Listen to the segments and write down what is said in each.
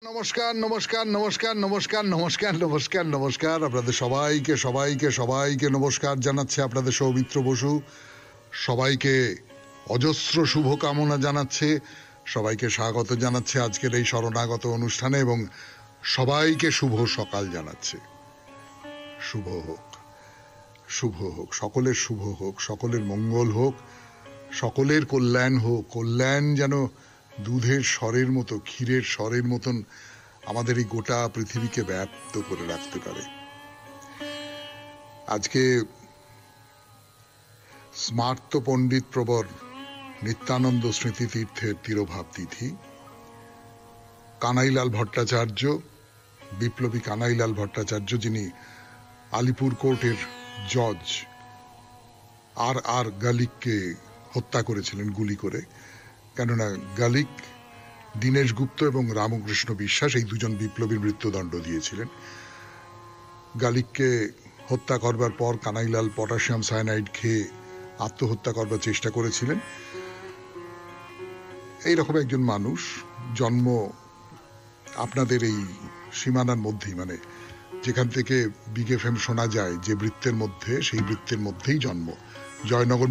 নমস্কার নমস্কার নমস্কার নমস্কার নমস্কার নমস্কার নমস্কার আপনাদের সবাইকে সবাইকে সবাইকে নমস্কার জানাচ্ছে আপনাদের সৌমিত্র বসু। সবাইকে অজস্র শুভকামনা জানাচ্ছে, সবাইকে স্বাগত জানাচ্ছে আজকের এই শরণাগত অনুষ্ঠানে এবং সবাইকে শুভ সকাল জানাচ্ছে। শুভ হোক, শুভ হোক, সকলের শুভ হোক, সকলের মঙ্গল হোক, সকলের কল্যাণ হোক। কল্যাণ যেন দুধের স্বরের মতো, ক্ষীরের স্বরের মতন আমাদের এই গোটা পৃথিবীকে ব্যাপ্ত করে রাখতে পারে। আজকে স্মার্ত পণ্ডিত প্রবর নিত্যানন্দ স্মৃতি তীর্থের তিরোভাব তিথি। কানাইলাল ভট্টাচার্য, বিপ্লবী কানাইলাল ভট্টাচার্য, যিনি আলিপুর কোর্টের জজ আর গালিককে হত্যা করেছিলেন গুলি করে। কেননা গালিক দীনেশ গুপ্ত এবং রামকৃষ্ণ বিশ্বাস এই দুজন বিপ্লবীর মৃত্যুদণ্ড দিয়েছিলেন। গালিককে হত্যা করবার পর কানাইলাল পটাশিয়াম সায়ানাইড খেয়ে আত্মহত্যা করবার চেষ্টা করেছিলেন। এইরকম একজন মানুষ, জন্ম আপনাদের এই সীমানার মধ্যেই, মানে যেখান থেকে বিগ এফএম শোনা যায় যে বৃত্তের মধ্যে, সেই বৃত্তের মধ্যেই জন্ম। জয়নগর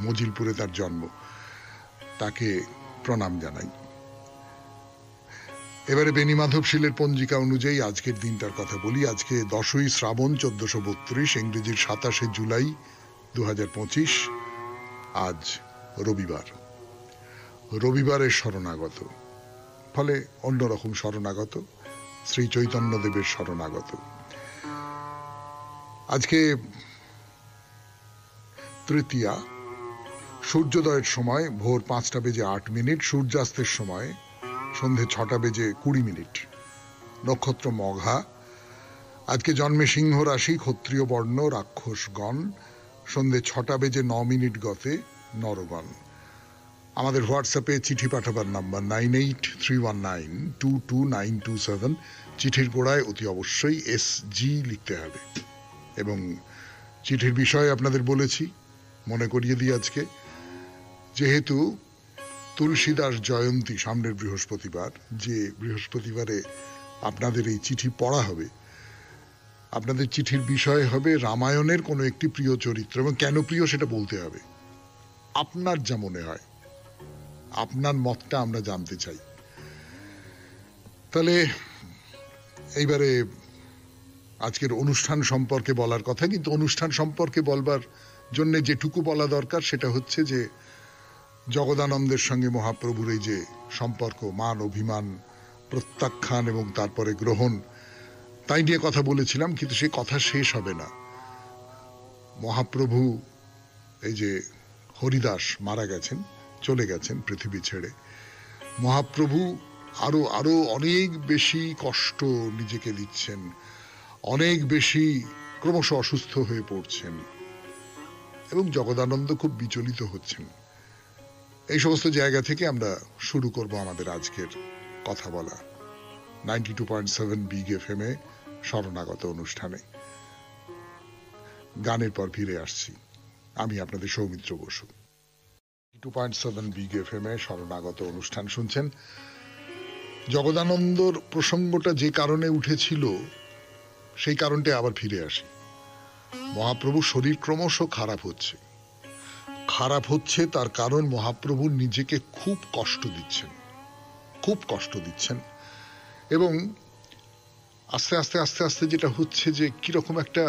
মজিলপুরে তার জন্ম। তাকে প্রণাম জানাই। এবারে বেণীমাধব শীলের পঞ্জিকা অনুযায়ী আজকের দিনটার কথা বলি। আজকে 10ই শ্রাবণ 1432, ইংরেজির 27শে জুলাই 2025। আজ রবিবার, রবিবারের শরণাগত, ফলে অন্যরকম শরণাগত, শ্রী চৈতন্যদেবের শরণাগত। আজকে তৃতীয়া। সূর্যোদয়ের সময় ভোর 5:08, সূর্যাস্তের সময় সন্ধে 6:20। নক্ষত্র মঘা। আজকে জন্মে সিংহ রাশি, ক্ষত্রিয় বর্ণ, রাক্ষসগণ। সন্ধে 6:09 গতে নরগণ। আমাদের হোয়াটসঅ্যাপে চিঠি পাঠাবার নাম্বার 9831922927। চিঠির গোড়ায় অতি অবশ্যই SG লিখতে হবে। এবং চিঠির বিষয়ে আপনাদের বলেছি, মনে করিয়ে দিই আজকে, যেহেতু তুলসীদাস জয়ন্তী সামনের বৃহস্পতিবার, যে বৃহস্পতিবারে আপনাদের এই চিঠি পড়া হবে, আপনাদের চিঠির বিষয় হবে রামায়ণের কোনো একটি প্রিয় চরিত্র। এবং কেন প্রিয় সেটা বলতে হবে, আপনার যা মনে হয়, আপনার মতটা আমরা জানতে চাই। তাহলে এইবারে আজকের অনুষ্ঠান সম্পর্কে বলার কথা, কিন্তু অনুষ্ঠান সম্পর্কে বলবার জন্য যেটুকু বলা দরকার সেটা হচ্ছে যে জগদানন্দের সঙ্গে মহাপ্রভুর এই যে সম্পর্ক, মান অভিমান, প্রত্যাখ্যান এবং তারপরে গ্রহণ, তাই নিয়ে কথা বলেছিলাম। কিন্তু সে কথা শেষ হবে না। মহাপ্রভু, এই যে হরিদাস মারা গেছেন, চলে গেছেন পৃথিবী ছেড়ে। মহাপ্রভু আরো অনেক বেশি কষ্ট নিজেকে দিচ্ছেন, অনেক বেশি ক্রমশ অসুস্থ হয়ে পড়ছেন এবং জগদানন্দ খুব বিচলিত হচ্ছেন। এই সমস্ত জায়গা থেকে আমরা শুরু করব আমাদের আজকের কথা বলা 92.7 বিগ এফএম এ শরণাগত অনুষ্ঠানে। গানের পর ফিরে আসছি। আমি আপনাদের সৌমিত্র বসু। 2.7 বিগ এফএম এ শরণাগত অনুষ্ঠান শুনছেন। জগদানন্দর প্রসঙ্গটা যে কারণে উঠেছিল সেই কারণটা আবার ফিরে আসি। মহাপ্রভুর শরীর ক্রমশ খারাপ হচ্ছে, তার কারণ মহাপ্রভু নিজেকে খুব কষ্ট দিচ্ছেন এবং আস্তে আস্তে আস্তে আস্তে যেটা হচ্ছে যে কিরকম একটা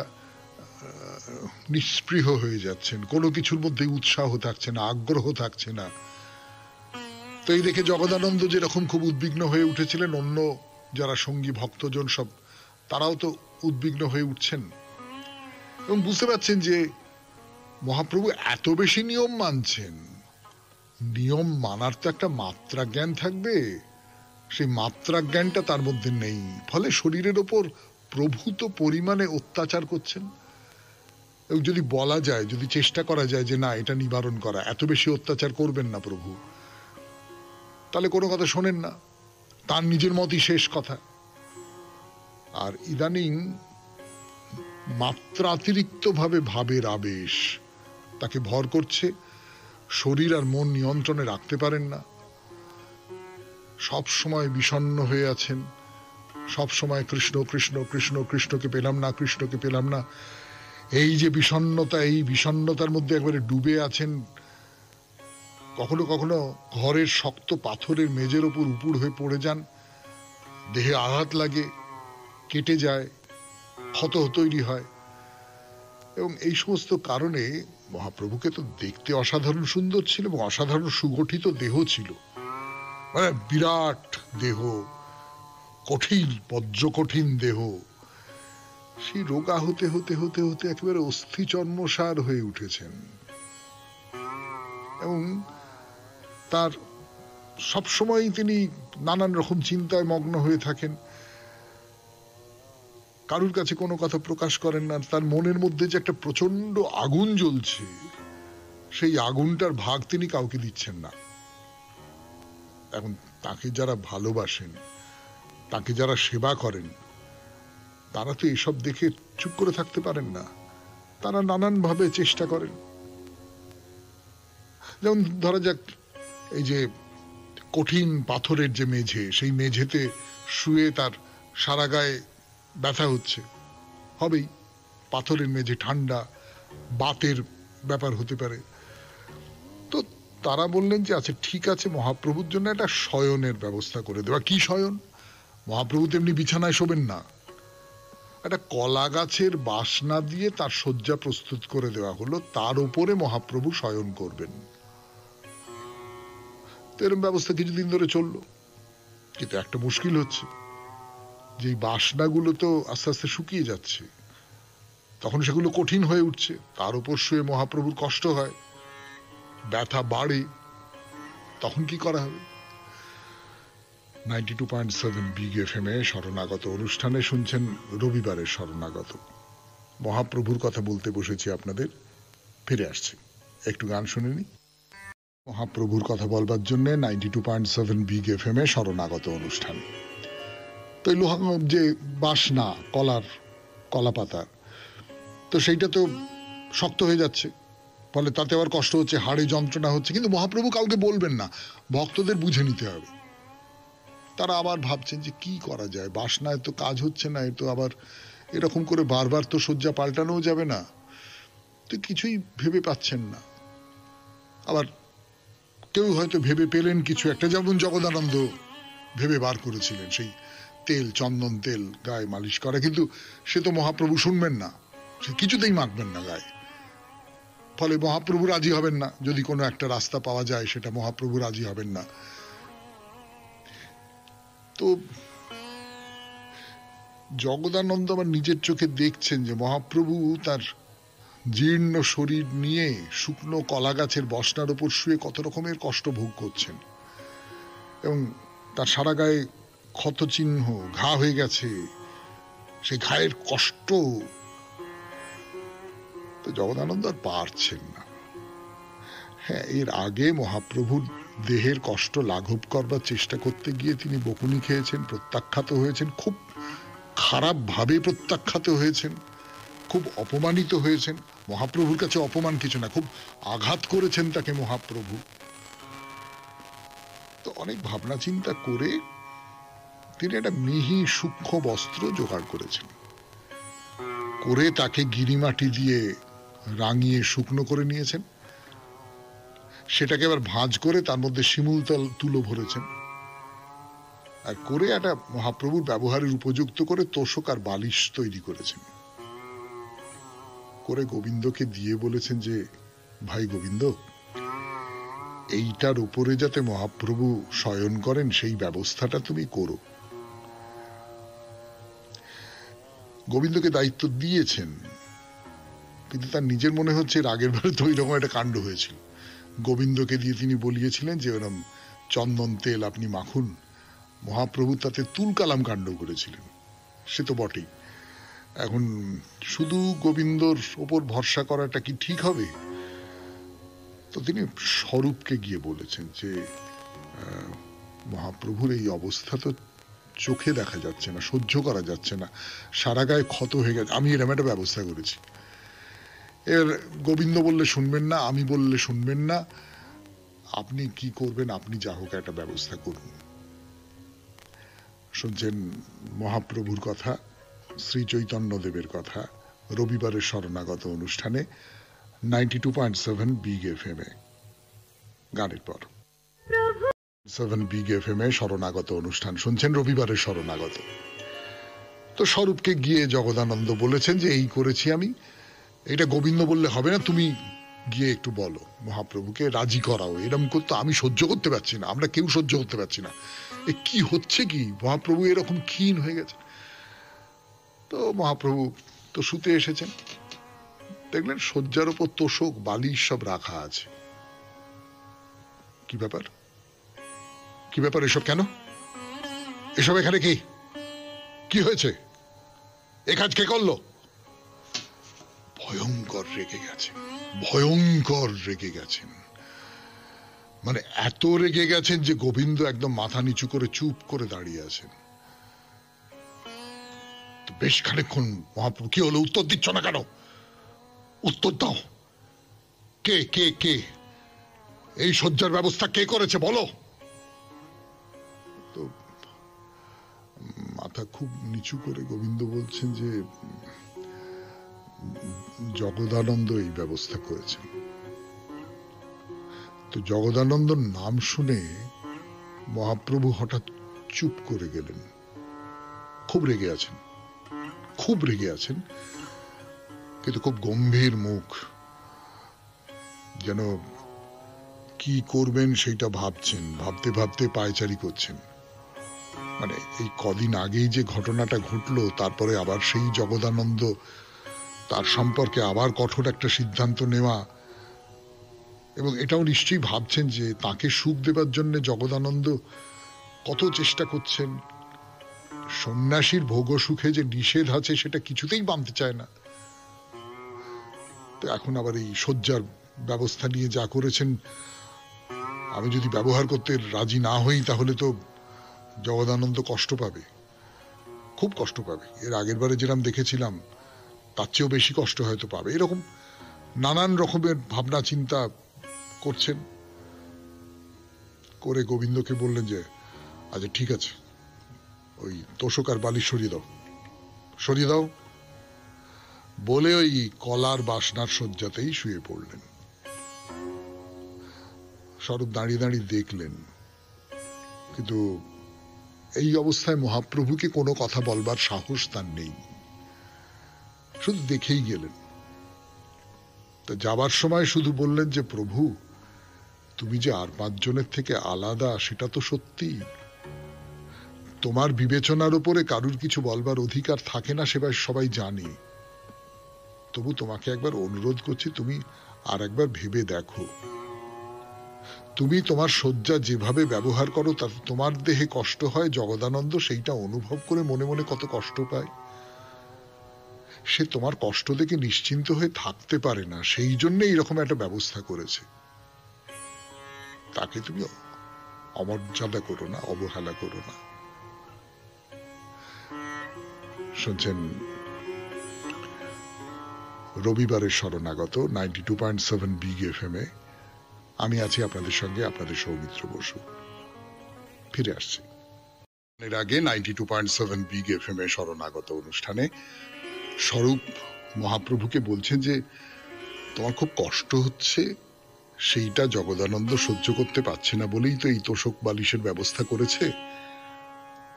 নিস্পৃহ হয়ে যাচ্ছেন, কোনো কিছুর মধ্যে উৎসাহ থাকছে না, আগ্রহ থাকছে না। তো এই দেখে জগদানন্দ যেরকম খুব উদ্বিগ্ন হয়ে উঠেছিলেন, অন্য যারা সঙ্গী ভক্তজন সব তারাও তো উদ্বিগ্ন হয়ে উঠছেন এবং বুঝতে পারছেন যে মহাপ্রভু এত বেশি নিয়ম মানছেন, নিয়ম মানার তো একটা মাত্রা জ্ঞান থাকবে, সেই মাত্রা জ্ঞানটা তার মধ্যে নেই। ফলে শরীরের ওপর প্রভূত পরিমাণে অত্যাচার করছেন। এবং যদি বলা যায়, যদি চেষ্টা করা যায় যে না, এটা নিবারণ করা, এত বেশি অত্যাচার করবেন না প্রভু, তাহলে কোনো কথা শোনেন না, তার নিজের মতই শেষ কথা। আর ইদানিং মাত্রাতিরিক্ত ভাবে ভাবের আবেশ তাকে ভর করছে, শরীর আর মন নিয়ন্ত্রণে রাখতে পারেন না। সব সময় বিষণ্ণ হয়ে আছেন, সব সময় কৃষ্ণ কৃষ্ণ কৃষ্ণ, কৃষ্ণকে পেলাম না, কৃষ্ণকে পেলাম না। এই যে বিষণ্ণতা, এই বিষণ্ণতার মধ্যে একবারে ডুবে আছেন। কখনো কখনো ঘরের শক্ত পাথরের মেঝের ওপর উপুড় হয়ে পড়ে যান, দেহে আঘাত লাগে, কেটে যায়, ক্ষত তৈরি হয়। এবং এই সমস্ত কারণে মহাপ্রভুকে তো দেখতে অসাধারণ সুন্দর ছিল এবং অসাধারণ সুগঠিত দেহ ছিল, মানে বিরাট দেহ, কঠিন, বজ্র কঠিন দেহ। সেই রোগা হতে হতে হতে হতে একেবারে অস্থি চর্মসার হয়ে উঠেছেন। এবং তার সবসময় তিনি নানান রকম চিন্তায় মগ্ন হয়ে থাকেন, কারুর কাছে কোনো কথা প্রকাশ করেন না। তার মনের মধ্যে যে একটা প্রচন্ড আগুন জ্বলছে, সেই আগুনটার ভাগ তিনি কাউকে দিচ্ছেন না। এখন তাকে যারা ভালোবাসেন, তাকে যারা সেবা করেন, তারা তো এসব দেখে চুপ করে থাকতে পারেন না, তারা নানান ভাবে চেষ্টা করেন। যেমন ধরা যাক, এই যে কঠিন পাথরের যে মেঝে, সেই মেঝেতে শুয়ে তার সারা গায়ে ব্যথা হচ্ছে, হবেই, পাথরের মেঝে, ঠান্ডা, বাতের ব্যাপার হতে পারে। তো তারা বললেন যে আচ্ছা ঠিক আছে, মহাপ্রভুর জন্য একটা শয়নের ব্যবস্থা করে দেওয়া। কি শয়ন? মহাপ্রভু তেমনি বিছানায় শোবেন না, একটা কলা গাছের বাসনা দিয়ে তার শয্যা প্রস্তুত করে দেওয়া হলো, তার উপরে মহাপ্রভু শয়ন করবেন। এরকম ব্যবস্থা কিছুদিন ধরে চললো, কিন্তু একটা মুশকিল হচ্ছে, যে বাসনাগুলো তো আস্তে আস্তে শুকিয়ে যাচ্ছে, তখন সেগুলো কঠিন হয়ে উঠছে, তার উপর শুয়ে মহাপ্রভুর কষ্ট হয়, ব্যথা বাড়ে, তখন কি করা হবে? 92.7 বিগ এফএম এ শরণাগত অনুষ্ঠানে শুনছেন রবিবারের শরণাগত। মহাপ্রভুর কথা বলতে বসেছি আপনাদের, ফিরে আসছি, একটু গান শুনে নি। মহাপ্রভুর কথা বলবার জন্য 92.7 বিগ এফএম এ শরণাগত অনুষ্ঠান। তো এই লোহা যে বাসনা, কলা পাতার, তো সেইটা তো শক্ত হয়ে যাচ্ছে, ফলে তাতে আবার কষ্ট হচ্ছে, হাড়ে যন্ত্রণা হচ্ছে, কিন্তু মহাপ্রভু কাউকে বলবেন না, ভক্তদের বুঝে নিতে হবে। তারা আবার ভাবছেন যে কি করা যায়, বাসনায় তো কাজ হচ্ছে না, এ তো আবার এরকম করে বারবার তো শয্যা পাল্টানোও যাবে না, তো কিছুই ভেবে পাচ্ছেন না। আবার কেউ হয়তো ভেবে পেলেন কিছু একটা, যেমন জগদানন্দ ভেবে বার করেছিলেন সেই তেল, চন্দন তেল গায়ে মালিশ করা, কিন্তু সে তো মহাপ্রভু শুনবেন না, সে কিছুতেই মাখবেন না গায়ে। ফলে মহাপ্রভু রাজি হবেন না, যদি কোনো একটা রাস্তা পাওয়া যায় সেটা মহাপ্রভু রাজি হবেন না। তো জগদানন্দ আমার নিজের চোখে দেখছেন যে মহাপ্রভু তার জীর্ণ শরীর নিয়ে শুকনো কলা গাছের বসনার উপর শুয়ে কত রকমের কষ্ট ভোগ করছেন, এবং তার সারা গায়ে ক্ষত চিহ্ন, ঘা হয়ে গেছে, সেই ঘায়ের কষ্ট। তো জগদানন্দ আর পারছেন না। হ্যাঁ, এর আগে মহাপ্রভুর দেহের কষ্ট লাঘব করবার চেষ্টা করতে গিয়ে তিনি বকুনি খেয়েছেন, প্রত্যাখ্যাত হয়েছেন, খুব খারাপ ভাবে প্রত্যাখ্যাত হয়েছেন, খুব অপমানিত হয়েছেন। মহাপ্রভুর কাছে অপমান কিছু না, খুব আঘাত করেছেন তাকে মহাপ্রভু। তো অনেক ভাবনা চিন্তা করে তিনি একটা মিহি সূক্ষ্ম বস্ত্র জোগাড় করেছেন, করে তাকে গিরিমাটি দিয়ে রাঙিয়ে শুকনো করে নিয়েছেন, সেটাকে এবার ভাঁজ করে তার মধ্যে শিমুল তুলো ভরেছেন, আর করে একটা মহাপ্রভুর ব্যবহারের উপযুক্ত করে তোষক আর বালিশ তৈরি করেছেন, করে গোবিন্দকে দিয়ে বলেছেন যে ভাই গোবিন্দ, এইটার উপরে যাতে মহাপ্রভু শয়ন করেন সেই ব্যবস্থাটা তুমি করো। গোবিন্দকে দায়িত্ব দিয়েছেন, কিন্তু তার নিজের মনে হচ্ছে আগের বারে তো ওই রকম একটা কাণ্ড হয়েছিল, গোবিন্দকে দিয়ে তিনি বলিয়েছিলেন যে ওরকম চন্দন তেল আপনি মাখুন, মহাপ্রভু তাতে তুলকালাম কাণ্ড করেছিলেন, সে তো বটেই। এখন শুধু গোবিন্দর ওপর ভরসা করাটা কি ঠিক হবে? তো তিনি স্বরূপকে গিয়ে বলেছেন যে মহাপ্রভুর এই অবস্থা তো চোখে দেখা যাচ্ছে না, সহ্য করা যাচ্ছে না, সারা গায়ে ক্ষত হয়ে গেছে, আমি এরকম একটা ব্যবস্থা করেছি। এর গোবিন্দ বললে শুনবেন না, আমি বললে শুনবেন না, আপনি কি করবেন, আপনি যা হোক একটা ব্যবস্থা করুন। শুনছেন মহাপ্রভুর কথা, শ্রী চৈতন্যদেবের কথা, রবিবারের শরণাগত অনুষ্ঠানে 92.7 বিগ এফএম এ। গানের পর 7 বিগ এফএম এ শরণাগত অনুষ্ঠান শুনছেন, রবিবারের শরণাগত। তো স্বরূপকে গিয়ে জগদানন্দ বলেছেন যে এই করেছি আমি, এটা গোবিন্দ বললে হবে না, তুমি গিয়ে একটু বলো মহাপ্রভুকে রাজি করাও। এরকম করতে আমি সহ্য করতে পারছি না, আমরা কেউ সহ্য করতে পারছি না, এ কি হচ্ছে কি, মহাপ্রভু এরকম ক্ষীণ হয়ে গেছে। তো মহাপ্রভু তো শুতে এসেছেন, দেখলেন শয্যার উপর তোষক বালিশ সব রাখা আছে। কি ব্যাপার, কি ব্যাপার, এসব কেন, এসব এখানে কি, কি হয়েছে, এ কাজ কে করলো? ভয়ঙ্কর রেগে গেছেন, ভয়ঙ্কর রেগে গেছেন, মানে এত রেগে গেছেন যে গোবিন্দ একদম মাথা নিচু করে চুপ করে দাঁড়িয়ে আছেন। বেশ খানিকক্ষণ মহাপ্রভু, কি হলো, উত্তর দিচ্ছ না কেন, উত্তর দাও, কে কে কে, এই শয্যার ব্যবস্থা কে করেছে বলো। তো মাথা খুব নিচু করে গোবিন্দ বলছেন যে জগদানন্দ এই ব্যবস্থা করেছেন। তো জগদানন্দর নাম শুনে মহাপ্রভু হঠাৎ চুপ করে গেলেন, খুব রেগে আছেন, খুব রেগে আছেন, কিন্তু খুব গম্ভীর মুখ, যেন কি করবেন সেইটা ভাবছেন, ভাবতে ভাবতে পায়চারি করছেন। মানে এই কদিন আগেই যে ঘটনাটা ঘটলো, তারপরে আবার সেই জগদানন্দ, তার সম্পর্কে আবার কঠোর একটা সিদ্ধান্ত নেওয়া, এবং এটাও নিশ্চয়ই ভাবছেন যে তাকে সুখ দেবার জন্য জগদানন্দ কত চেষ্টা করছেন। সন্ন্যাসীর ভোগ সুখে যে নিষেধ আছে সেটা কিছুতেই মানতে চায় না। তো এখন আবার এই শয্যার ব্যবস্থা নিয়ে যা করেছেন, আমি যদি ব্যবহার করতে রাজি না হই তাহলে তো জগদানন্দ কষ্ট পাবে, খুব কষ্ট পাবে। এর আগের বারে যেরকম দেখেছিলাম তার চেয়েও বেশি কষ্ট হয়তো পাবে। এরকম নানান রকমের ভাবনা চিন্তা করছেন। করে গোবিন্দকে বললেন যে আচ্ছা ঠিক আছে, ওই তোষক আর বালিশ সরিয়ে দাও, সরিয়ে দাও বলে ওই কলার বাসনার শয্যাতেই শুয়ে পড়লেন। স্বরূপ দাঁড়িয়ে দাঁড়িয়ে দেখলেন, কিন্তু এই অবস্থায় মহাপ্রভুকে কোনো কথা বলবার সাহস তার নেই, শুধু দেখেই গেলেন। তা যাবার সময় শুধু বললেন যে প্রভু, তুমি যে আর 5 জনের থেকে আলাদা সেটা তো সত্যি, তোমার বিবেচনার উপরে কারুর কিছু বলবার অধিকার থাকে না, সেবার সবাই জানে। তবু তোমাকে একবার অনুরোধ করছি, তুমি আর একবার ভেবে দেখো, তুমি তোমার শয্যা যেভাবে ব্যবহার করো তাতে তোমার দেহে কষ্ট হয়, জগদানন্দ সেইটা অনুভব করে মনে মনে কত কষ্ট পায়। সে তোমার কষ্ট দেখে নিশ্চিন্ত হয়ে থাকতে পারে না, সেই জন্য এইরকম একটা ব্যবস্থা করেছে। তাকে তুমি অমর্যাদা করো না, অবহেলা করো না। শুনছেন রবিবারের শরণাগত 92.7 বিগ এফএম এ। আমি আছি আপনাদের সঙ্গে, আপনাদের সৌমিত্র বসু। ফিরে আসছি এর আগে 92.7 বিগ এফএম এ শরণাগত অনুষ্ঠানে স্বরূপ মহাপ্রভুকে বলছেন যে তোমার খুব কষ্ট হচ্ছে, সেইটা জগদানন্দ সহ্য করতে পারছে না বলেই তো এই তোষক বালিশের ব্যবস্থা করেছে,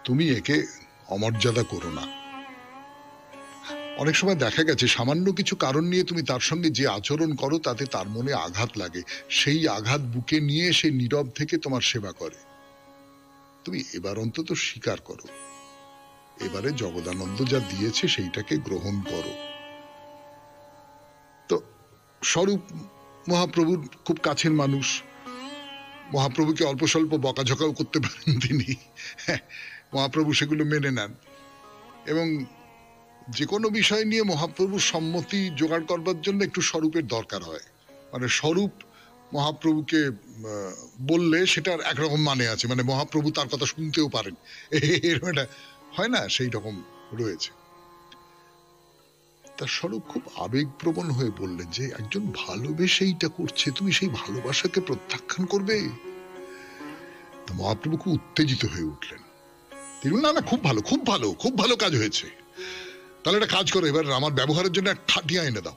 তুমি একে অমর্যাদা করো না। অনেক সময় দেখা গেছে সামান্য কিছু কারণ নিয়ে তুমি তার সঙ্গে যে আচরণ করো তাতে তার মনে আঘাত লাগে, সেই আঘাত বুকে নিয়ে সে নীরব থেকে তোমার সেবা করে। তুমি এবার অন্তত স্বীকার করো, এবারে জগদানন্দ যা দিয়েছে সেইটাকে গ্রহণ করো। তো স্বরূপ মহাপ্রভুর খুব কাছের মানুষ, মহাপ্রভুকে অল্প স্বল্প বকাঝকাও করতে পারেন তিনি, মহাপ্রভু সেগুলো মেনে নেন, এবং যে কোনো বিষয় নিয়ে মহাপ্রভুর সম্মতি জোগাড় করবার জন্য একটু স্বরূপের দরকার হয়। মানে স্বরূপ মহাপ্রভুকে বললে সেটার একরকম মানে আছে, মানে মহাপ্রভু তার কথা শুনতেও পারেন, এরকম একটা হয় না, সেই রকম রয়েছে। তার স্বরূপ খুব আবেগপ্রবণ হয়ে বললেন যে একজন ভালোবেসে এইটা করছে, তুমি সেই ভালোবাসাকে প্রত্যাখ্যান করবে? মহাপ্রভু খুব উত্তেজিত হয়ে উঠলেন, তিনি বললেন, না না, খুব ভালো, খুব ভালো, খুব ভালো কাজ হয়েছে। তাহলে একটা কাজ করো, এবার আমার ব্যবহারের জন্য একটা খাটিয়া এনে দাও।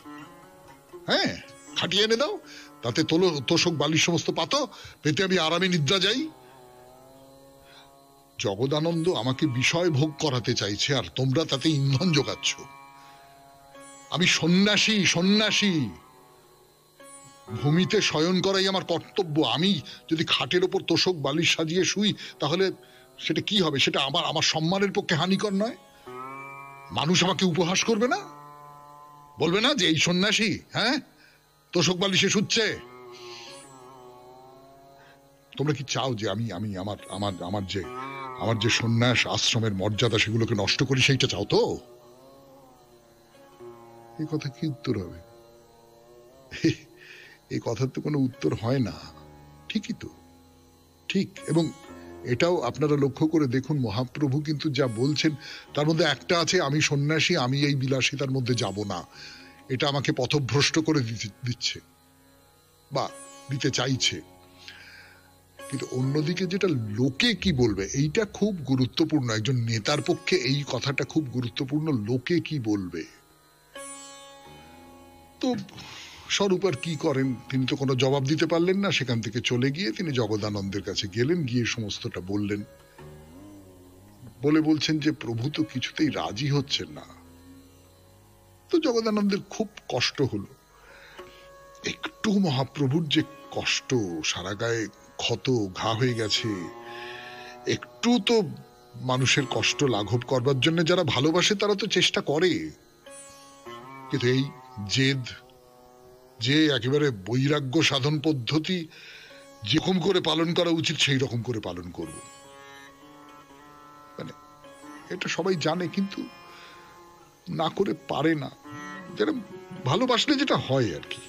হ্যাঁ, খাটিয়া এনে দাও, তাতে তোষক বালির সমস্ত পাতো, পেতে আমি আরামে নিদ্রা যাই। জগদানন্দ আমাকে বিষয় ভোগ করাতে চাইছে, আর তোমরা তাতে ইন্ধন যোগাচ্ছ। আমি সন্ন্যাসী, সন্ন্যাসী, ভূমিতে শয়ন করাই আমার কর্তব্য। আমি যদি খাটের ওপর তোষক বালিশ সাজিয়ে শুই, তাহলে সেটা কি হবে? সেটা আমার সম্মানের পক্ষে হানিকর নয়? মানুষ আমাকে উপহাস করবে না? বলবে না যে এই সন্ন্যাসী, হ্যাঁ, তোষক বালিশে শুচ্ছে? তোমরা কি চাও যে আমি আমি আমার আমার আমার যে সন্ন্যাস আশ্রমের মর্যাদা সেগুলোকে নষ্ট করি? সেইটা চাও তো? এই কথা কি উত্তর হবে? এই কথার তো কোনো উত্তর হয় না। ঠিকই তো, ঠিক। এবং এটাও আপনারা লক্ষ্য করে দেখুন, মহাপ্রভু কিন্তু যা বলছেন তার মধ্যে একটা আছে, আমি সন্ন্যাসী, আমি এই বিলাসিতার মধ্যে যাব না। এটা আমাকে পথভ্রষ্ট করে দিচ্ছে বা দিতে চাইছে। কিন্তু অন্যদিকে যেটা লোকে কি বলবে, এইটা খুব গুরুত্বপূর্ণ। একজন নেতার পক্ষে এই কথাটা খুব গুরুত্বপূর্ণ, লোকে কি বলবে। তো স্বরূপ আর কি করেন, তিনি তো কোনো জবাব দিতে পারলেন না। সেখান থেকে চলে গিয়ে তিনি জগদানন্দের কাছে গেলেন, গিয়ে সমস্তটা বললেন। বলছেন যে প্রভু তো কিছুতেই রাজি হচ্ছেন না। তো জগদানন্দের খুব কষ্ট হলো। একটু মহাপ্রভুর যে কষ্ট, সারা গায়ে ক্ষত, ঘা হয়ে গেছে, একটু তো মানুষের কষ্ট লাঘব করবার জন্য যারা ভালোবাসে তারা তো চেষ্টা করে। কিন্তু এই জেদ, যে একেবারে বৈরাগ্য সাধন পদ্ধতি যেরকম করে পালন করা উচিত সেই রকম করে পালন করব, মানে এটা সবাই জানে, কিন্তু না করে পারে না। যেটা ভালোবাসলে যেটা হয় আর কি।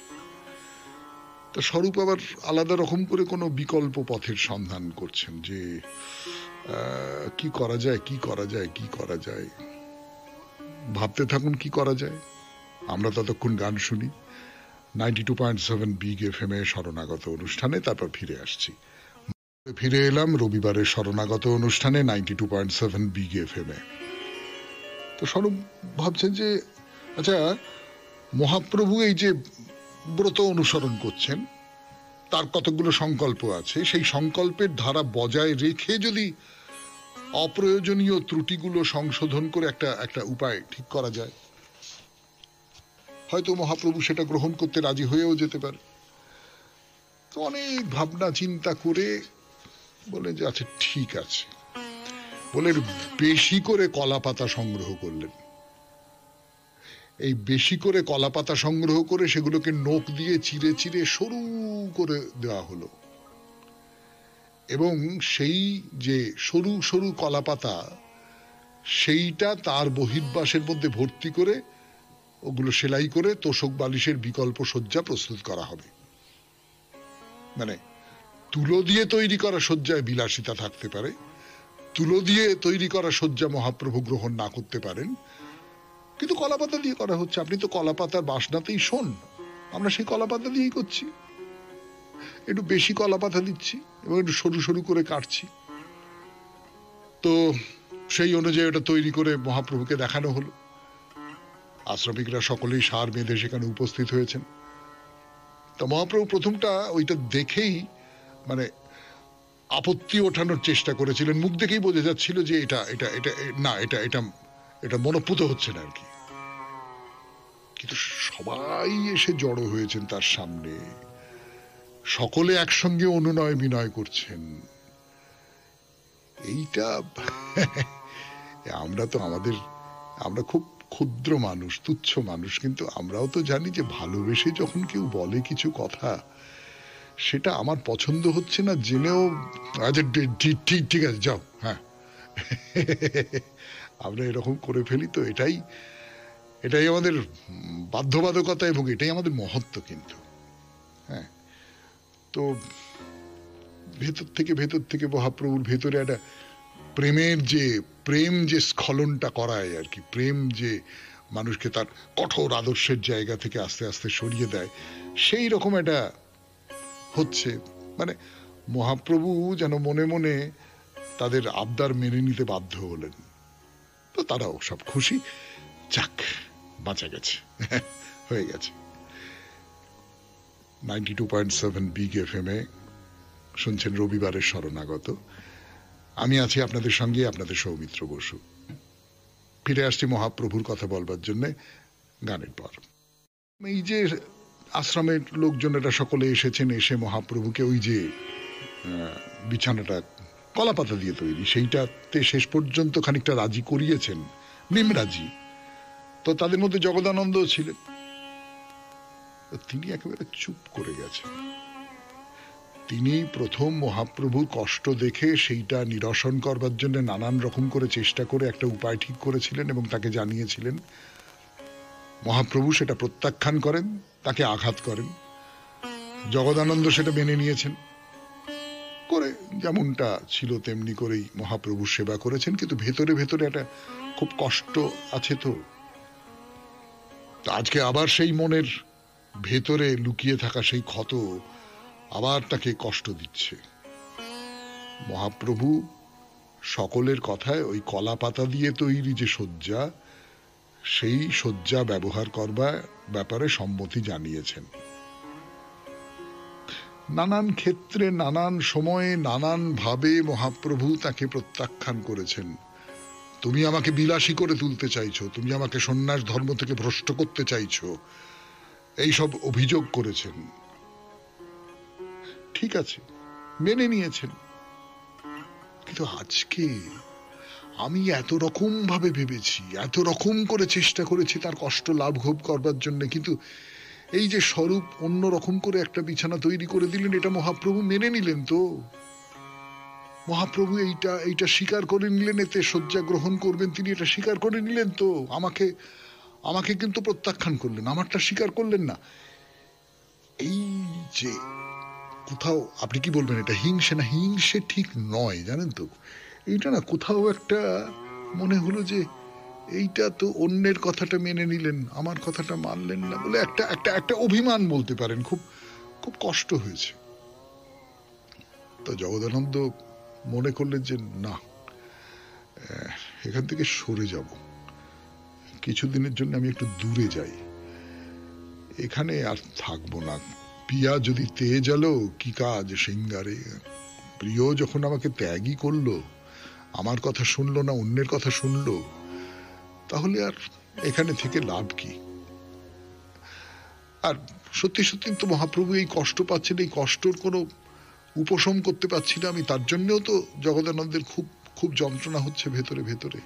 তা স্বরূপ আবার আলাদা রকম করে কোনো বিকল্প পথের সন্ধান করছেন, যে কি করা যায়, কি করা যায়, কি করা যায়। ভাবতে থাকুন কি করা যায়। আমরা ততক্ষণ গান শুনি 92.7 বিগ এফএম এ শরণাগত অনুষ্ঠানে, তারপর ফিরে আসছি। ফিরে এলাম রবিবারের শরণাগত অনুষ্ঠানে 92.7 বিগ এফএম এ। তো স্বরূপ ভাবছেন যে আচ্ছা, মহাপ্রভু এই যে ব্রত অনুসরণ করছেন, তার কতগুলো সংকল্প আছে, সেই সংকল্পের ধারা বজায় রেখে যদি অপ্রয়োজনীয় ত্রুটিগুলো সংশোধন করে একটা উপায় ঠিক করা যায়, হয়তো মহাপ্রভু সেটা গ্রহণ করতে রাজি হয়েও যেতে পারে। তো অনেক ভাবনা চিন্তা করে বলেন যে আচ্ছা ঠিক আছে। বলে বেশি করে কলা পাতা সংগ্রহ করলেন। এই বেশি করে কলা পাতা সংগ্রহ করে সেগুলোকে নোক দিয়ে চিরে চিরে সরু করে দেওয়া হলো, এবং সেই যে সরু সরু কলা পাতা সেইটা তার বহির্বাসের মধ্যে ভর্তি করে ওগুলো সেলাই করে তোষক বালিশের বিকল্প শয্যা প্রস্তুত করা হবে। মানে তুলো দিয়ে তৈরি করা শয্যায় বিলাসিতা থাকতে পারে, তুলো দিয়ে তৈরি করা শয্যা মহাপ্রভু গ্রহণ না করতে পারেন, কিন্তু কলাপাতা দিয়ে করা হচ্ছে। আপনি তো কলাপাতার বাসনাতেই শোন, আমরা সেই কলাপাতা দিয়েই করছি। একটু বেশি কলাপাতা দিচ্ছি এবং একটু সরু সরু করে কাটছি। তো সেই অনুযায়ী ওটা তৈরি করে মহাপ্রভুকে দেখানো হলো। আশ্রমিকরা সকলেই সার বেঁধে সেখানে উপস্থিত হয়েছেন। তা মহাপ্রভু প্রথমটা ওইটা দেখেই মানে আপত্তি ওঠানোর চেষ্টা করেছিলেন। মুখ দেখেই বোঝা যাচ্ছিল যে এটা এটা এটা না, এটা এটা এটা মনোপুত হচ্ছে না আর কি। কিন্তু সবাই এসে জড়ো হয়েছেন তার সামনে, সকলে একসঙ্গে অনুনয় বিনয় করছেন। এইটা আমরা তো আমরা খুব ক্ষুদ্র মানুষ, তুচ্ছ মানুষ, কিন্তু আমরাও তো জানি যে ভালোবেসে যখন কেউ বলে কিছু কথা, সেটা আমার পছন্দ হচ্ছে না জেনেও আচ্ছা ঠিক আছে যাও, হ্যাঁ, আমরা এরকম করে ফেলি। তো এটাই আমাদের বাধ্যবাধকতা এবং এটাই আমাদের মহত্ব কিন্তু। হ্যাঁ, তো ভেতর থেকে মহাপ্রভুর ভেতরে একটা প্রেম যে স্খলনটা করায় আর কি, প্রেম যে মানুষকে তার কঠোর আদর্শের জায়গা থেকে আস্তে আস্তে সরিয়ে দেয়, সেই রকম একটা হচ্ছে। মানে মহাপ্রভু যেন মনে মনে তাদের আবদার মেনে নিতে বাধ্য হলেন। তো তারাও সব খুশি, যাক বাঁচা গেছে, হয়ে গেছে। 92.7 বিগ এফএম এ শুনছেন রবিবারের শরণাগত। আমি আছি আপনাদের সঙ্গে, আপনাদের সৌমিত্র বসু। ফিরে আসছি মহাপ্রভুর কথা বলবার জন্য গানের পর। এই যে আশ্রমের লোকজনেরা সকলে এসেছেন, এসে মহাপ্রভুকে ওই যে বিছানাটা কলা পাতা দিয়ে তৈরি, সেইটাতে শেষ পর্যন্ত খানিকটা রাজি করিয়েছেন, নিমরাজি। তো তাদের মধ্যে জগদানন্দও ছিলেন। তিনি একেবারে চুপ করে গেছেন। তিনি প্রথম মহাপ্রভুর কষ্ট দেখে সেইটা নিরসন করবার জন্য নানান রকম করে চেষ্টা করে একটা উপায় ঠিক করেছিলেন এবং তাকে জানিয়েছিলেন। মহাপ্রভু সেটা প্রত্যাখ্যান করেন, তাকে আঘাত করেন। জগদানন্দ সেটা মেনে নিয়েছেন, করে যেমনটা ছিল তেমনি করেই মহাপ্রভুর সেবা করেছেন। কিন্তু ভেতরে ভেতরে একটা খুব কষ্ট আছে। তো আজকে আবার সেই মনের ভেতরে লুকিয়ে থাকা সেই ক্ষত আবার তাকে কষ্ট দিচ্ছে। মহাপ্রভু সকলের কথায় ওই কলা পাতা দিয়ে তৈরি যে শয্যা, সেই শয্যা ব্যবহার করবার ব্যাপারে সম্মতি জানিয়েছেন। নানান ক্ষেত্রে, নানান সময়ে, নানান ভাবে মহাপ্রভু তাকে প্রত্যাখ্যান করেছেন। তুমি আমাকে বিলাসী করে তুলতে চাইছো, তুমি আমাকে সন্ন্যাস ধর্ম থেকে ভ্রষ্ট করতে চাইছো, এইসব অভিযোগ করেছেন। ঠিক আছে, মেনে নিয়েছেন। কিন্তু আজকে আমি এত রকম ভাবে ভেবেছি, এত রকম করে চেষ্টা করেছি তার কষ্ট লাঘব করবার জন্য, কিন্তু এই যে স্বরূপ অন্য রকম করে একটা বিছানা তৈরি করে দিলেন, এটা মহাপ্রভু মেনে নিলেন। তো মহাপ্রভু এইটা স্বীকার করে নিলেন, এতে শয্যা গ্রহণ করবেন তিনি, এটা স্বীকার করে নিলেন। তো আমাকে কিন্তু প্রত্যাখ্যান করলেন, আমারটা স্বীকার করলেন না। এই যে কোথাও আপনি কি বলবেন, এটা হিংসে না? হিংসে ঠিক নয়, জানেন তো। এইটা না, কোথাও একটা মনে হলো যে এইটা তো অন্যের কথাটা মেনে নিলেন, আমার কথাটা মানলেন না বলে একটা অভিমান বলতে পারেন। খুব খুব কষ্ট হয়েছে। তো জগদানন্দ মনে করলেন যে না, এখান থেকে সরে যাব, কিছুদিনের জন্য আমি একটু দূরে যাই, এখানে আর থাকবো না। পিয়া যদি তেজ আলো কি কাজ সিঙ্গারে। প্রিয় যখন আমাকে ত্যাগই করলো, আমার কথা শুনলো না, অন্যের কথা শুনলো, তাহলে আর এখানে থেকে লাভ কি? আর সত্যি সত্যি তো মহাপ্রভু এই কষ্ট পাচ্ছেন, এই কষ্টর কোনো উপশম করতে পারছি না আমি। তার জন্যও তো জগদানন্দের খুব খুব যন্ত্রণা হচ্ছে ভেতরে ভেতরে।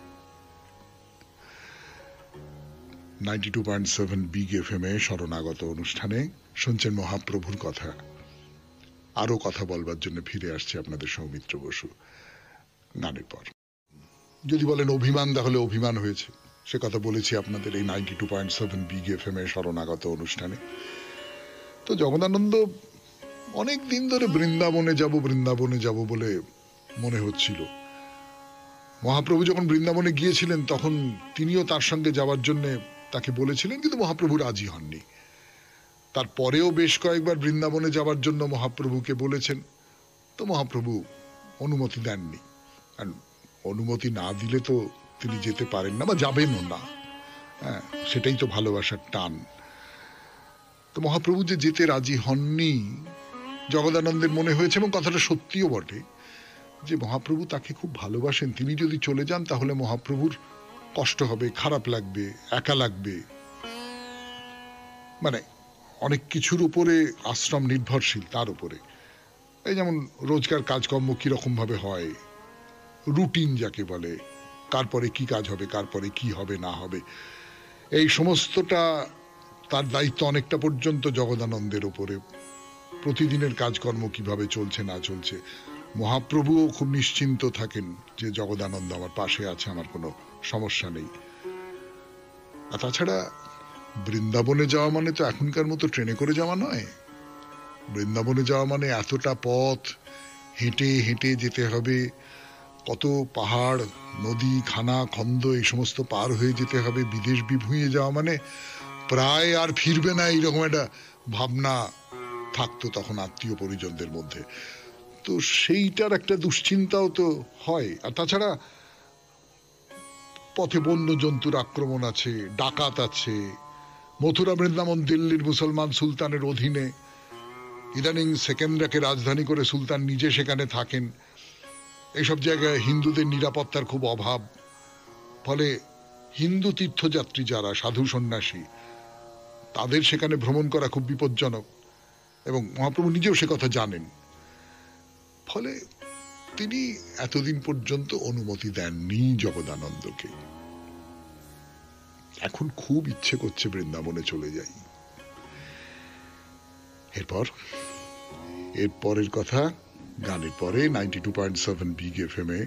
92.7 বিগ এফএম এ শরণাগত অনুষ্ঠানে শুনছেন মহাপ্রভুর কথা। আরো কথা বলবার জন্য ফিরে আসছে আপনাদের সৌমিত্র বসু গানের পর। যদি বলেন অভিমান, তাহলে অভিমান হয়েছে, সে কথা বলেছি আপনাদের এই 92.7 বিগ এফএম এর শরণাগত অনুষ্ঠানে। তো জগদানন্দ অনেক দিন ধরে বৃন্দাবনে যাব বলে মনে হচ্ছিল। মহাপ্রভু যখন বৃন্দাবনে গিয়েছিলেন তখন তিনিও তার সঙ্গে যাওয়ার জন্য তাকে বলেছিলেন, কিন্তু মহাপ্রভু রাজি হননি। তারপরেও বেশ কয়েকবার বৃন্দাবনে যাওয়ার জন্য মহাপ্রভুকে বলেছেন, তো মহাপ্রভু অনুমতি দেননি। আর অনুমতি না দিলে তো তিনি যেতে পারেন না বা যাবেনও না। হ্যাঁ, সেটাই তো ভালোবাসার টান। তো মহাপ্রভু যে যেতে রাজি হননি, জগদানন্দের মনে হয়েছে, এবং কথাটা সত্যিও বটে, যে মহাপ্রভু তাকে খুব ভালোবাসেন। তিনি যদি চলে যান তাহলে মহাপ্রভুর কষ্ট হবে, খারাপ লাগবে, একা লাগবে। মানে অনেক কিছুর উপরে আশ্রম নির্ভরশীল, তার উপরে এই যেমন রোজকার কাজকর্ম কিরকম ভাবে হয়, রুটিন যাকে বলে, কার পরে কি কাজ হবে, কার পরে কি হবে না হবে, এই সমস্তটা তার দায়িত্ব অনেকটা পর্যন্ত জগদানন্দের উপরে। প্রতিদিনের কাজকর্ম কিভাবে চলছে না চলছে, মহাপ্রভুও খুব নিশ্চিন্ত থাকেন যে জগদানন্দ আমার পাশে আছে, আমার কোনো সমস্যা নেই। আর তাছাড়া বৃন্দাবনে যাওয়া মানে তো এখনকার মতো ট্রেনে করে যাওয়া নয়। বৃন্দাবনে যাওয়া মানে এতটা পথ হেঁটে হেঁটে যেতে হবে, কত পাহাড়, নদী, খানা, খন্দ, এই সমস্ত পার হয়ে যেতে হবে। বিদেশ বিভুঁইয়ে যাওয়া মানে প্রায় আর ফিরবে না, এইরকম একটা ভাবনা থাকতো তখন আত্মীয় পরিজনদের মধ্যে। তো সেইটার একটা দুশ্চিন্তাও তো হয়। আর তাছাড়া পথে বন্য জন্তুর আক্রমণ আছে, ডাকাত আছে, মথুরা বৃন্দাবন দিল্লির মুসলমান সুলতানের অধীনে, ইদানিং সেকেন্দ্রাকে রাজধানী করে সুলতান নিজে সেখানে থাকেন। এইসব জায়গায় হিন্দুদের নিরাপত্তার খুব অভাব, ফলে হিন্দু তীর্থযাত্রী যারা সাধু সন্ন্যাসী তাদের সেখানে ভ্রমণ করা খুব বিপজ্জনক, এবং মহাপ্রভু নিজেও সে কথা জানেন। ফলে তিনি এতদিন পর্যন্ত অনুমতি দেননি জগদানন্দকে। এখন খুব ইচ্ছে করছে বৃন্দাবনে চলে যাই। এরপরের কথা গানের পরে 92.7 বিগ এফএম এ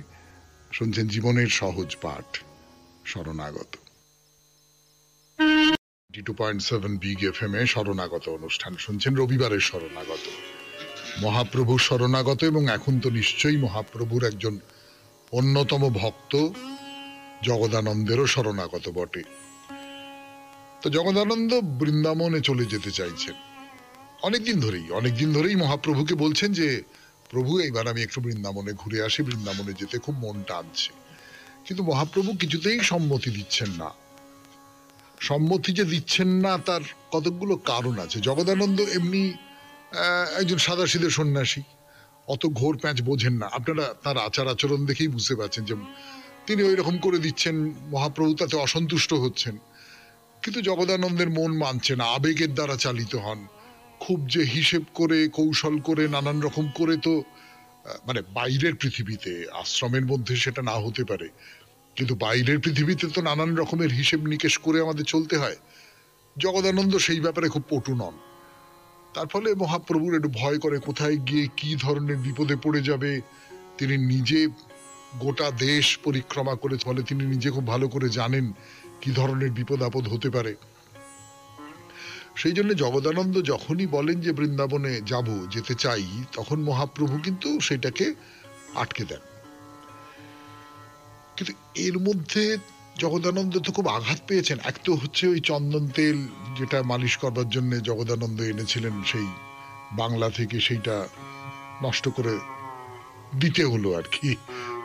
শুনছেন জীবনের সহজ পাঠ শরণাগত। 92.7 বিগ এফএম এ শরণাগত অনুষ্ঠান শুনছেন, রবিবারের শরণাগত। মহাপ্রভুর শরণাগত, এবং এখন তো নিশ্চয়ই মহাপ্রভুর একজন অন্যতম ভক্ত জগদানন্দেরও শরণাগত বটে। তো জগদানন্দ বৃন্দাবনে চলে যেতে চাইছেন অনেকদিন ধরেই মহাপ্রভুকে বলছেন যে প্রভু এইবার আমি একটু বৃন্দাবনে ঘুরে আসি, বৃন্দাবনে যেতে খুব মন টানছে। কিন্তু মহাপ্রভু কিছুতেই সম্মতি দিচ্ছেন না। সম্মতি যে দিচ্ছেন না তার কতকগুলো কারণ আছে। জগদানন্দ এমনি একজন সাদাসিধে সন্ন্যাসী, অত ঘোর প্যাঁচ বোঝেন না। আপনারা তার আচার আচরণ দেখেই বুঝতে পারছেন যে তিনি ওই রকম করে দিচ্ছেন, মহাপ্রভু তাতে অসন্তুষ্ট হচ্ছেন। কিন্তু জগদানন্দের মন মানছে না, আবেগের দ্বারা চালিত হন। খুব যে হিসেব করে কৌশল করে নানান রকম করে তো মানে বাইরের পৃথিবীতে আশ্রমের মধ্যে সেটা না হতে পারে, কিন্তু বাইরের পৃথিবীতে তো নানান রকমের হিসেব নিকেশ করে আমাদের চলতে হয়। জগদানন্দ সেই ব্যাপারে খুব পটু নন। তার ফলে মহাপ্রভুর একটু ভয় করে কোথায় গিয়ে কি ধরনের বিপদে পড়ে যাবে। তিনি নিজে গোটা দেশ পরিক্রমা করে, ফলে তিনি নিজে খুব ভালো করে জানেন কি ধরনের বিপদ আপদ হতে পারে। সেই জন্য জগদানন্দ যখনই বলেন যে বৃন্দাবনে যেতে চাই, তখন মহাপ্রভু কিন্তু সেটাকে আটকে দেন। কিন্তু এর মধ্যে জগদানন্দ তো খুব আঘাত পেয়েছেন। এক তো হচ্ছে ওই চন্দন তেল যেটা মালিশ করবার জন্য জগদানন্দ এনেছিলেন সেই বাংলা থেকে, সেইটা নষ্ট করে দিতে হলো আর কি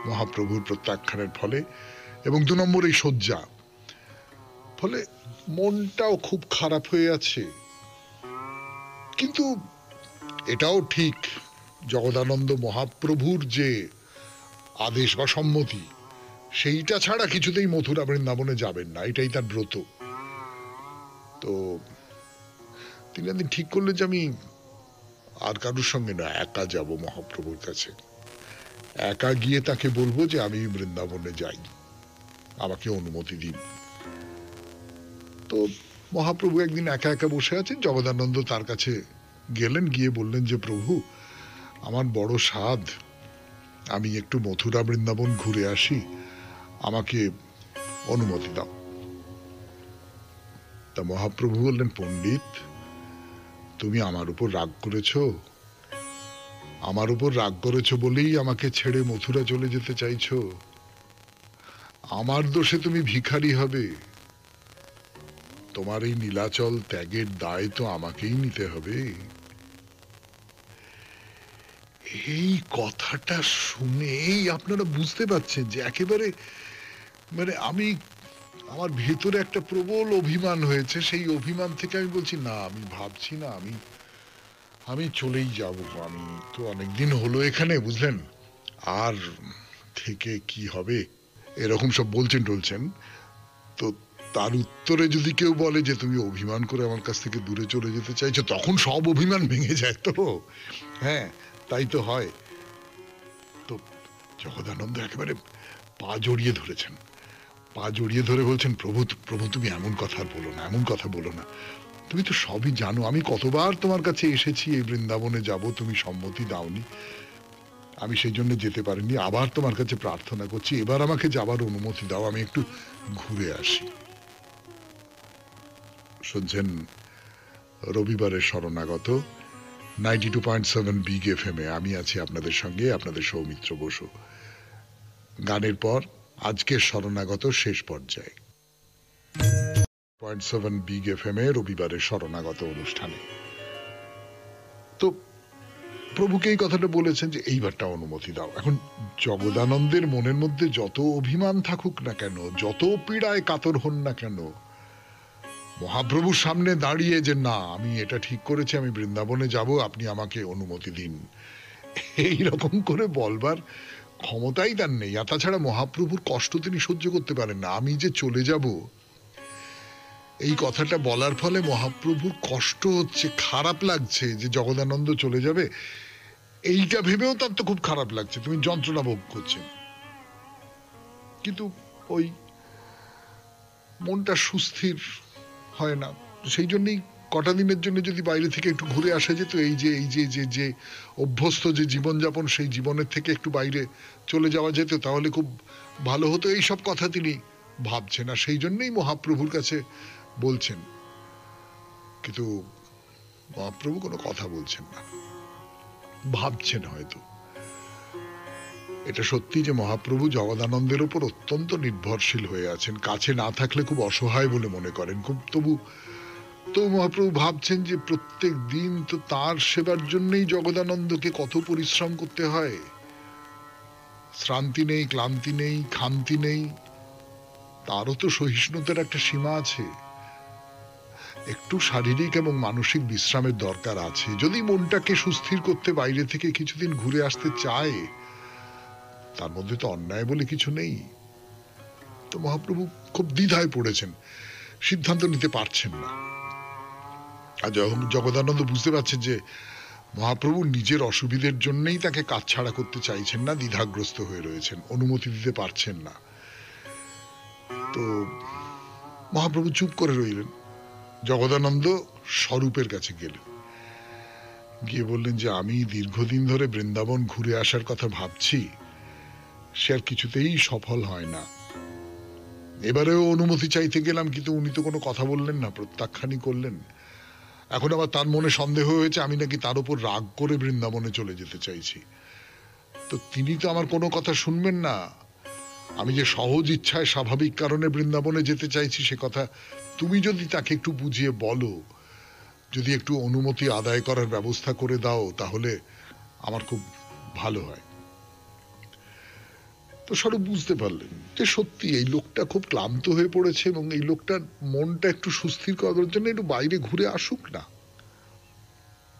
মহাপ্রভুর প্রত্যাখ্যানের ফলে। এবং 2 নম্বর এই শয্যা, ফলে মনটাও খুব খারাপ হয়ে আছে। কিন্তু এটাও ঠিক, জগদানন্দ মহাপ্রভুর যে আদেশ বা সম্মতি, সেইটা ছাড়া কিছুতেই মথুরা বৃন্দাবনে যাবেন না, এটাই তার ব্রত। তো তিনি একদিন ঠিক করলেন যে আমি আর কারোর সঙ্গে না, একা যাব মহাপ্রভুর কাছে। একা গিয়ে তাকে বলবো যে আমি বৃন্দাবনে যাই, আমাকে অনুমতি দিন। তো মহাপ্রভু একদিন একা একা বসে আছেন, জগদানন্দ তার কাছে গেলেন, গিয়ে বললেন যে প্রভু, আমার বড় সাধ, আমি একটু মথুরা বৃন্দাবন ঘুরে আসি, আমাকে অনুমতি দাও। তা মহাপ্রভু বললেন, পণ্ডিত, তুমি আমার উপর রাগ করেছো? আমার উপর রাগ করেছো বলেই আমাকে ছেড়ে মথুরা চলে যেতে চাইছো? আমার দোষে তুমি ভিখারি হবে? তোমার এই নীলাচল ত্যাগের দায় তো আমাকেই নিতে হবে। এই কথাটা শুনেই আপনারা বুঝতে পারছেন যে একেবারে মানে আমার ভেতরে একটা প্রবল অভিমান হয়েছে। সেই অভিমান থেকে আমি বলছি না, আমি ভাবছি না, আমি চলেই যাব। আমি তো অনেকদিন হলো এখানে, বুঝলেন, আর থেকে কি হবে, এরকম সব বলছেন টলছেন। তো তার উত্তরে যদি কেউ বলে যে তুমি অভিমান করে আমার কাছ থেকে দূরে চলে যেতে চাইছো, তখন সব অভিমান ভেঙে যায় তো। হ্যাঁ, তাই তো হয়। তো জগদানন্দ একেবারে পা জড়িয়ে ধরেছেন, পা জড়িয়ে ধরে বলছেন, প্রভু তুমি এমন কথা বলো না, এমন কথা বলো না। তুমি তো সবই জানো, আমি কতবার তোমার কাছে এসেছি এই বৃন্দাবনে যাব, তুমি সম্মতি দাওনি, আমি সেই জন্য যেতে পারিনি। আবার তোমার কাছে প্রার্থনা করছি, এবার আমাকে যাবার অনুমতি দাও, আমি একটু ঘুরে আসি। শুনছেন রবিবারের শরণাগত 92.7 বিগ এফএম এ। আমি আছি আপনাদের সঙ্গে, আপনাদের সৌমিত্র বসু। গানের পর আজকের শরণাগত শেষ পর্যায়ে 0.7 বিগ এফএম এ রবিবারের শরণাগত অনুষ্ঠানে। তো প্রভুকে এই কথাটা বলেছেন যে এইবারটা অনুমতি দাও। এখন জগদানন্দের মনের মধ্যে যত অভিমান থাকুক না কেন, যত পীড়ায় কাতর হন না কেন, মহাপ্রভুর সামনে দাঁড়িয়ে যে না আমি এটা ঠিক করেছি, আমি বৃন্দাবনে যাব, আপনি আমাকে অনুমতি দিন, এই রকম করে বলবার ক্ষমতাই তার নেই। আর তাছাড়া মহাপ্রভুর কষ্ট তিনি সহ্য করতে পারেন না। আমি যে চলে যাব এই কথাটা বলার ফলে মহাপ্রভুর কষ্ট হচ্ছে, খারাপ লাগছে যে জগদানন্দ চলে যাবে, এইটা ভেবেও তার তো খুব খারাপ লাগছে, তুমি যন্ত্রণা ভোগ করছেন। কিন্তু ওই মনটা সুস্থির হয় না, সেই জন্যই কটা দিনের জন্য যদি বাইরে থেকে একটু ঘুরে আসা যেত, এই যে অভ্যস্ত যে জীবনযাপন, সেই জীবনের থেকে একটু বাইরে চলে যাওয়া যেত, তাহলে খুব ভালো হতো। এই সব কথা তিনি ভাবছেন, আর সেই জন্যই মহাপ্রভুর কাছে বলছেন। কিন্তু মহাপ্রভু কোনো কথা বলছেন না, ভাবছেন হয়তো। এটা সত্যি যে মহাপ্রভু জগদানন্দের উপর অত্যন্ত নির্ভরশীল হয়ে আছেন, কাছে না থাকলে খুব অসহায় বলে মনে করেন। খুব তো মহাপ্রভু ভাবছেন যে প্রত্যেক দিন তো তার সেবার জন্যই জগদানন্দকে কত পরিশ্রম করতে হয়, শ্রান্তি নেই, ক্লান্তি নেই, খান্তি নেই, তারও তো সহিষ্ণুতার একটা সীমা আছে, একটু শারীরিক এবং মানসিক বিশ্রামের দরকার আছে। যদি মনটাকে সুস্থির করতে বাইরে থেকে কিছুদিন ঘুরে আসতে চায়, তার মধ্যে তো অন্যায় বলে কিছু নেই। তো মহাপ্রভু খুব দ্বিধায় পড়েছেন, সিদ্ধান্ত নিতে পারছেন না। আর জগদানন্দ বুঝতে পারছেন যে মহাপ্রভু নিজের অসুবিধের জন্যই তাকে কাজ ছাড়া করতে চাইছেন না, দ্বিধাগ্রস্ত হয়ে রয়েছেন, অনুমতি দিতে পারছেন না। তো মহাপ্রভু চুপ করে রইলেন। জগদানন্দ স্বরূপের কাছে গেলেন, গিয়ে বললেন যে আমি দীর্ঘদিন ধরে বৃন্দাবন ঘুরে আসার কথা ভাবছি, সে আর কিছুতেই সফল হয় না। এবারেও অনুমতি চাইতে গেলাম, কিন্তু উনি তো কোনো কথা বললেন না, প্রত্যাখ্যানই করলেন। এখন আবার তার মনে সন্দেহ হয়েছে আমি নাকি তার উপর রাগ করে বৃন্দাবনে চলে যেতে চাইছি। তো তিনি তো আমার কোনো কথা শুনবেন না। আমি যে সহজ ইচ্ছায় স্বাভাবিক কারণে বৃন্দাবনে যেতে চাইছি সে কথা তুমি যদি তাকে একটু বুঝিয়ে বলো, যদি একটু অনুমতি আদায় করার ব্যবস্থা করে দাও, তাহলে আমার খুব ভালো হয়। তো স্বরূপ বুঝতে পারলেন যে সত্যি এই লোকটা খুব ক্লান্ত হয়ে পড়েছে, এবং এই লোকটার মনটা একটু সুস্থির করার জন্য একটু বাইরে ঘুরে আসুক না।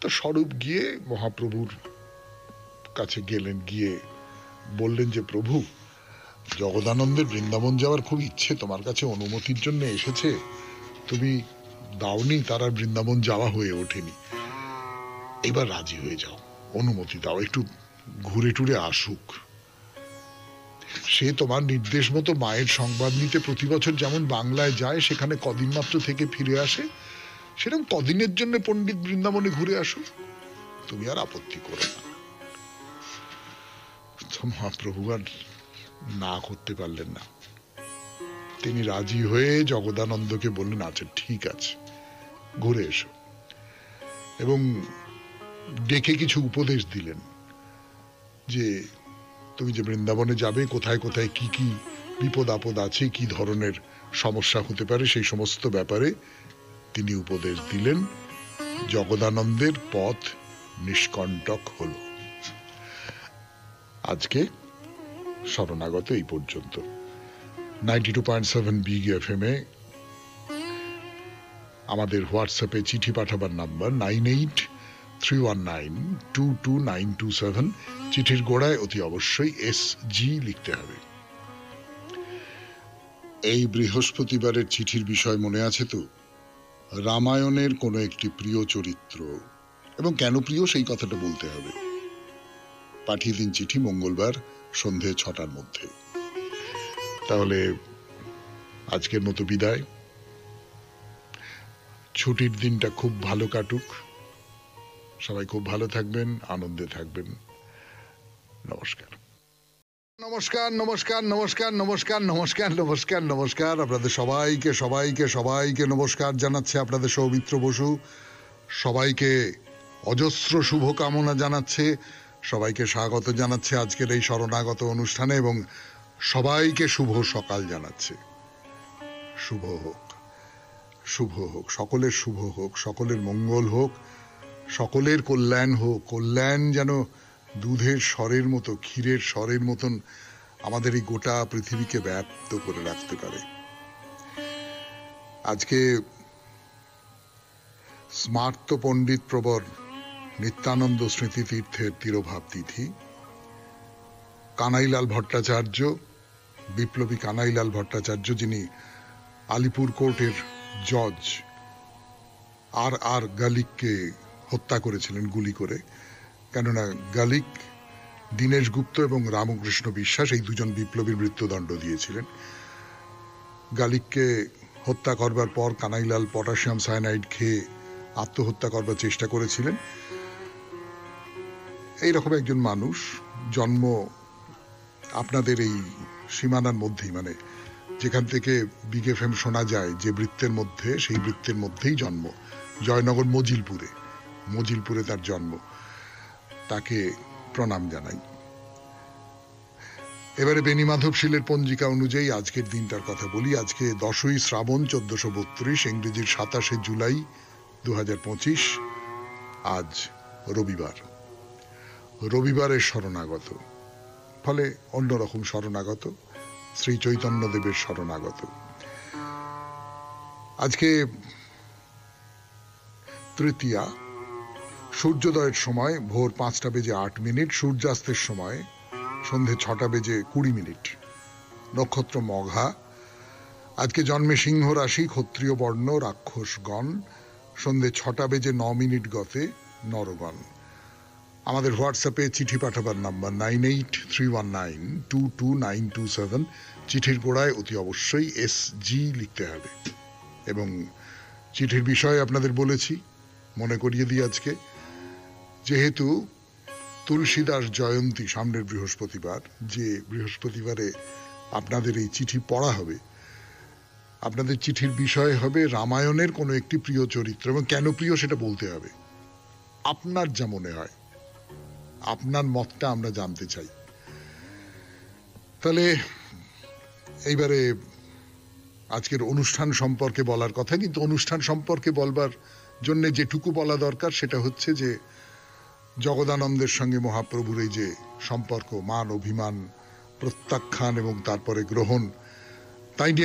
তো স্বরূপ গিয়ে মহাপ্রভুর কাছে গেলেন, গিয়ে বললেন যে প্রভু, জগদানন্দের বৃন্দাবন যাওয়ার খুব ইচ্ছে, তোমার কাছে অনুমতির জন্য এসেছে, তুমি দাওনি, তার আর বৃন্দাবন যাওয়া হয়ে ওঠেনি, এবার রাজি হয়ে যাও, অনুমতি দাও, একটু ঘুরে টুরে আসুক। সে তোমার নির্দেশ মতো মায়ের সংবাদ নিতে প্রতি বছর যেমন বাংলায় যায়, সেখানে কদিন মাত্র থেকে ফিরে আসে, সেরকম কদিনের জন্য পণ্ডিত বৃন্দাবনে ঘুরে আসুক, তুমি আর আপত্তি করো না। মহাপ্রভু আর না করতে পারলেন না, তিনি রাজি হয়ে জগদানন্দকে বললেন আচ্ছা ঠিক আছে, ঘুরে এসো, এবং ডেকে কিছু উপদেশ দিলেন যে তুমি যে বৃন্দাবনে যাবে, কোথায় কোথায় কি কি বিপদ আপদ আছে, কি ধরনের সমস্যা হতে পারে, সেই সমস্ত ব্যাপারে তিনি উপদেশ দিলেন। জগদানন্দের পথ নিষ্কণ্টক হল। আজকে শরণাগত এই পর্যন্ত। 92.7 বিগ FM এ আমাদের হোয়াটসঅ্যাপে চিঠি পাঠাবার নাম্বার 9831922927। চিঠির গোড়ায় অতি অবশ্যই SG লিখতে হবে। এই বৃহস্পতিবারের চিঠির বিষয় মনে আছে তো? রামায়ণের কোনো একটি প্রিয় চরিত্র, এবং কেন প্রিয় সেই কথাটা বলতে হবে। পাঠিয়ে দিন চিঠি মঙ্গলবার সন্ধে 6টার মধ্যে। তাহলে আজকের মতো বিদায়। ছুটির দিনটা খুব ভালো কাটুক, সবাই খুব ভালো থাকবেন, আনন্দে থাকবেন। নমস্কার নমস্কার নমস্কার নমস্কার নমস্কার নমস্কার নমস্কার নমস্কার। আপনাদের সবাইকে সবাইকে সবাইকে নমস্কার জানাচ্ছে আপনাদের সৌমিত্র বসু। সবাইকে অজস্র শুভকামনা জানাচ্ছে, সবাইকে স্বাগত জানাচ্ছে আজকের এই শরণাগত অনুষ্ঠানে, এবং সবাইকে শুভ সকাল জানাচ্ছে। শুভ হোক, শুভ হোক, সকলের শুভ হোক, সকলের মঙ্গল হোক, সকলের কল্যাণ হোক, কল্যাণ যেন দুধের স্বরের মতো, ক্ষীরের স্বরের মতন আমাদের এই গোটা পৃথিবীকে ব্যাপ্ত করে রাখতে পারে। আজকে স্মার্ত পণ্ডিত প্রবর নিত্যানন্দ স্মৃতিতীর্থের তিরোভাব তিথি। কানাইলাল ভট্টাচার্য, বিপ্লবী কানাইলাল ভট্টাচার্য, যিনি আলিপুর কোর্টের জজ, আর গালিককে হত্যা করেছিলেন গুলি করে। কেননা গালিক দীনেশ গুপ্ত এবং রামকৃষ্ণ বিশ্বাস এই দুজন বিপ্লবীর মৃত্যুদণ্ড দিয়েছিলেন। গালিককে হত্যা করবার পর কানাইলাল পটাশিয়াম সায়ানাইড খেয়ে আত্মহত্যা করবার চেষ্টা করেছিলেন। এইরকম একজন মানুষ, জন্ম আপনাদের এই সীমানার মধ্যেই, মানে যেখান থেকে বিগ এফএম শোনা যায় যে বৃত্তের মধ্যে, সেই বৃত্তের মধ্যেই জন্ম, জয়নগর মজিলপুরে তার জন্ম। তাকে প্রণাম জানাই। এবারে বেণীমাধব শীলের পঞ্জিকা অনুযায়ী আজকের দিনটার কথা বলি। আজকে 10ই শ্রাবণ 1432, ইংরেজির 27শে জুলাই 2025। আজ রবিবার, রবিবারের শরণাগত, ফলে অন্যরকম শরণাগত, শ্রী চৈতন্যদেবের শরণাগত। আজকে তৃতীয়া, সূর্যোদয়ের সময় ভোর 5:08, সূর্যাস্তের সময় সন্ধে 6:20, নক্ষত্র মঘা। আজকে জন্মে সিংহ রাশি, ক্ষত্রিয় বর্ণ, রাক্ষসগণ। সন্ধে 6:09 গতে নরগণ। আমাদের হোয়াটসঅ্যাপে চিঠি পাঠাবার নাম্বার 9831922927। চিঠির গোড়ায় অতি অবশ্যই SG লিখতে হবে। এবং চিঠির বিষয়ে আপনাদের বলেছি, মনে করিয়ে দিই আজকে, যেহেতু তুলসীদাস জয়ন্তী সামনের বৃহস্পতিবার, যে বৃহস্পতিবারে আপনাদের এই চিঠি পড়া হবে, আপনাদের চিঠির বিষয় হবে রামায়ণের কোনো একটি প্রিয় চরিত্র। এবং কেন প্রিয় সেটা বলতে হবে, আপনার যা মনে হয়, আপনার মতটা আমরা জানতে চাই। তাহলে এইবারে আজকের অনুষ্ঠান সম্পর্কে বলার কথা, কিন্তু অনুষ্ঠান সম্পর্কে বলবার জন্য যেটুকু বলা দরকার সেটা হচ্ছে যে জগদানন্দের সঙ্গে মহাপ্রভুর এই যে সম্পর্ক, মান অভিমান, প্রত্যাখ্যান এবং তারপরে গ্রহণ, তাই নিয়ে